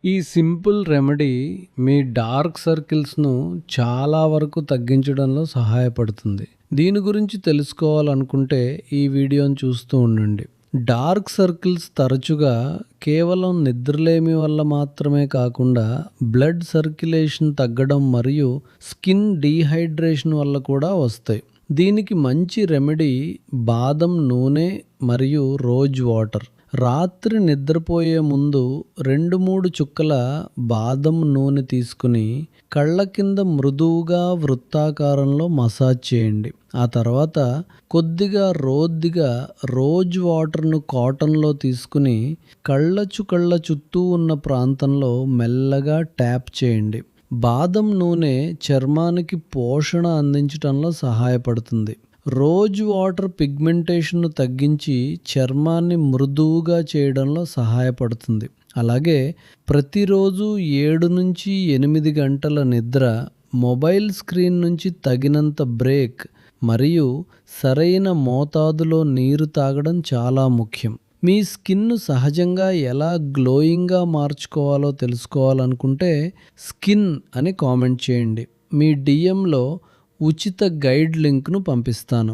ఈ simple remedy మీ dark సర్కిల్స్‌ను చాలా వరకు తగ్గించడంలో సహాయపడుతుంది. దీని గురించి తెలుసుకోవాలనుకుంటే ఈ వీడియోని చూస్తూ ఉండండి. డార్క్ సర్కిల్స్ తరచుగా కేవలం నిద్రలేమి వల్ల మాత్రమే కాకుండా బ్లడ్ సర్క్యులేషన్ తగ్గడం మరియు స్కిన్ డీహైడ్రేషన్ వల్ల కూడా వస్తాయి. దీనికి మంచి రెమెడీ బాదం నూనె మరియు రోజ్ వాటర్. రాత్రి నిద్రపోయే ముందు 2-3 చుక్కల బాదం నూనె తీసుకుని కళ్ళ కింద మృదువుగా వృత్తాకారంలో మసాజ్ చేయండి. ఆ తర్వాత కొద్దిగా రోజ్ వాటర్ను కాటన్లో తీసుకుని కళ్ళ చుట్టూ ఉన్న ప్రాంతంలో మెల్లగా ట్యాప్ చేయండి. బాదం నూనె చర్మానికి పోషణ అందించడంలో సహాయపడుతుంది. రోజ్ వాటర్ పిగ్మెంటేషన్ను తగ్గించి చర్మాన్ని మృదువుగా చేయడంలో సహాయపడుతుంది. అలాగే ప్రతిరోజు 7-8 గంటల నిద్ర, మొబైల్ స్క్రీన్ నుంచి తగినంత బ్రేక్ మరియు సరైన మోతాదులో నీరు తాగడం చాలా ముఖ్యం. మీ స్కిన్ను సహజంగా ఎలా గ్లోయింగ్గా మార్చుకోవాలో తెలుసుకోవాలనుకుంటే స్కిన్ అని కామెంట్ చేయండి. మీ డిఎంలో ఉచిత గైడ్ లింక్ను పంపిస్తాను.